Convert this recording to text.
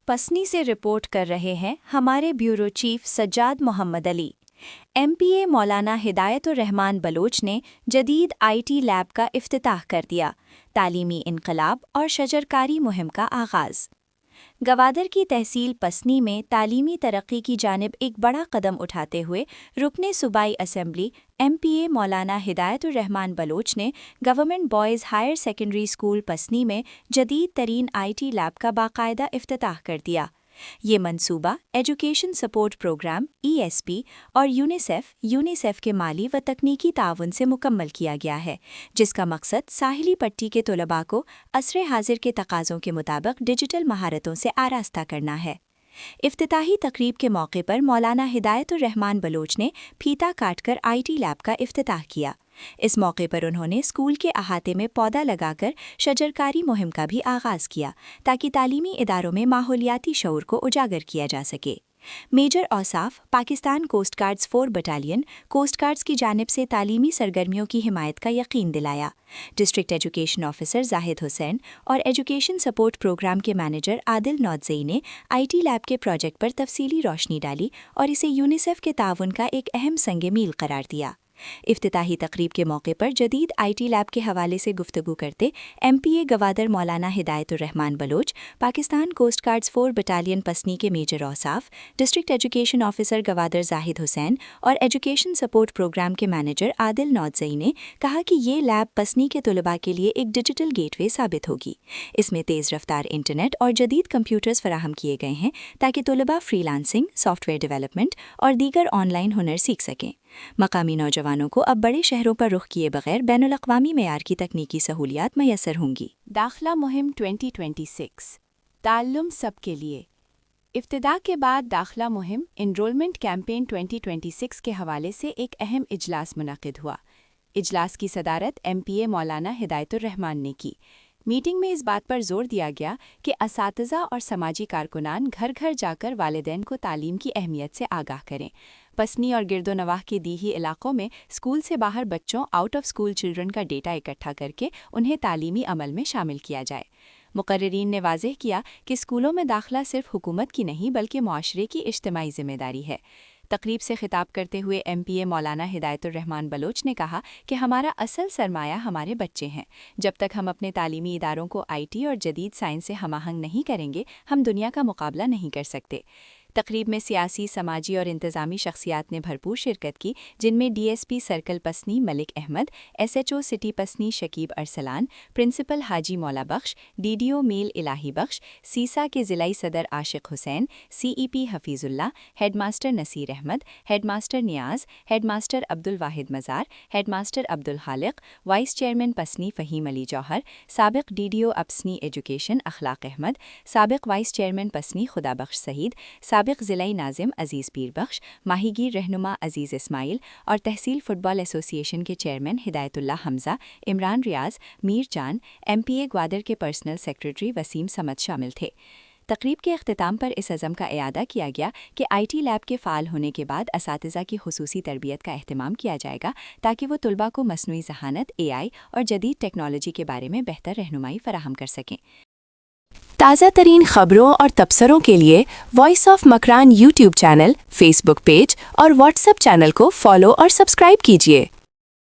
पसनी से रिपोर्ट कर रहे हैं हमारे bureau chief Sajjad Mohammad Ali. MPA Maulana Hidayatur Rehman Baloch ने जदीद IT लैब का इफ्तिताह कर दिया। तालीमी इनकलाब और शजरकारी मुहिम का आगाज़। गवादर की तहसील पसनी में तालीमी तरक्की की जानिब एक बड़ा कदम उठाते हुए रुकने सूबाई असेंबली MPA मौलाना हिदायतुर रहमान बलोच ने government boys higher secondary school Pasni में जदीद तरीन IT लैब का बाकायदा इफ्तिताह कर दिया। ये मंसूबा एजुकेशन सपोर्ट प्रोग्राम ESP और यूनिसेफ के माली व तकनीकी ताउन से मुकम्मल किया गया है, जिसका मकसद साहिली पट्टी के तलबा को असरे हाजिर के तकाज़ों के मुताबिक डिजिटल महारतों से आरास्ता करना है। इफ्तिताही तकरीब के मौके पर मौलाना हिदायतुर रहमान बलोच ने फीता काटकर IT लैब का इफ्तिताह किया। इस मौके पर उन्होंने स्कूल के अहाते में पौधा लगाकर शजरकारी मुहिम का भी आगाज़ किया, ताकि तालीमी इदारों में माहौलियाती शऊर को उजागर किया जा सके। Major Ausaf Pakistan coast guards 4 battalion coast guards की जानिब से तालीमी सरगर्मियों की हिमायत का यकीन दिलाया। District education officer Zahid Hussain और एजुकेशन सपोर्ट प्रोग्राम के मैनेजर आदिल नौदज़ई ने IT लैब के प्रोजेक्ट पर तफसीली रोशनी डाली और इसे यूनिसेफ के ताउन का एक अहम संग मील करार दिया। इफ्तिताही तकरीब के मौके पर जदीद IT लैब के हवाले से गुफ्तगू करते MPA Gwadar Maulana Hidayatur Rehman Baloch, Pakistan coast guards 4 battalion Pasni के major Ausaf, district education officer Gwadar Zahid Hussain और एजुकेशन सपोर्ट प्रोग्राम के मैनेजर आदिल नौदज़ई ने कहा कि ये लैब पसनी के तलबा के लिए एक डिजिटल गेटवे साबित होगी। इसमें तेज़ रफ्तार इंटरनेट और जदीद कंप्यूटर्स फराहम किए गए हैं, ताकि तलबा फ्रीलांसिंग, सॉफ्टवेयर डेवलपमेंट और दीगर ऑनलाइन हुनर सीख सकें। मकामी नौजवानों को अब बड़े शहरों पर रुख किए बगैर बैनुल-अक़वामी मेयार की तकनीकी सहूलियात मैसर होंगी। दाखिला मुहिम 2026 ताल्लुम सबके लिए। इफ्तिदा के बाद दाखिला मुहिम इनरोलमेंट कैंपेन 2026 के हवाले से एक अहम इजलास मुनक़िद हुआ। इजलास की सदारत MPA मौलाना हिदायतुर रहमान ने की। मीटिंग में इस बात पर जोर दिया गया कि असातिज़ा और समाजी कारकुनान घर घर जाकर वालिदैन को तालीम की अहमियत से आगाह करें। पसनी और गिरदोनवाह के दीही इलाकों में स्कूल से बाहर बच्चों आउट ऑफ स्कूल चिल्ड्रन का डेटा इकट्ठा करके उन्हें तालीमी अमल में शामिल किया जाए। मुकर्रिरीन ने वाज़ेह किया कि स्कूलों में दाखिला सिर्फ हुकूमत की नहीं बल्कि मुआशरे की इज्तिमाई जिम्मेदारी है। तकरीब से खिताब करते हुए MPA मौलाना हिदायतुर रहमान बलोच ने कहा कि हमारा असल सरमाया हमारे बच्चे हैं। जब तक हम अपने तालीमी इदारों को IT और जदीद साइंस से हमआहंग नहीं करेंगे, हम दुनिया का मुकाबला नहीं कर सकते। तकरीब में सियासी, समाजी और इंतज़ामी शख्सियात ने भरपूर शिरकत की, जिनमें DSP सर्कल पसनी मलिक अहमद, SHO सिटी पसनी शकीब अरसलान, प्रिंसिपल हाजी मौला बख्श, DDO मील इलाही बख्श, सीसा के ज़िलाई सदर Ashiq Hussain, CEP Hafeezullah, headmaster Naseer Ahmed, headmaster Niaz, headmaster Abdul Wahid Mazar, headmaster Abdul Khaliq, vice chairman Pasni Faheem Ali Jauhar, साबिक़ DDO अपसनी एजुकेशन अखलाक अहमद, साबिक़ वाइस चेयरमैन पसनी खुदा बख्श सईद, साबिक़ ज़िलाई नाज़िम अज़ीज़ पीर बख्श, माहीगीर रहनुमा अज़ीज़ इस्माइल और तहसील फ़ुटबॉल एसोसिएशन के चेयरमैन हिदायतुल्लाह हमज़ा, इमरान रियाज़, मीर जान, MPA ग्वादर के पर्सनल सेक्रेटरी वसीम समद शामिल थे। तकरीब के अख्तिताम पर इस अज़म का इयादा किया गया कि IT लैब के फ़ाल होने के बाद असातिज़ा की खुसूसी तरबियत का अहतमाम किया जाएगा, ताकि वो तलबा को मसनूई ज़हानत, AI और जदीद टेक्नोलॉजी के बारे में बेहतर रहनुमाई फ़राहम कर सकें। ताज़ा तरीन खबरों और तबसरों के लिए voice of Makran YouTube channel, Facebook page और WhatsApp चैनल को फॉलो और सब्सक्राइब कीजिए।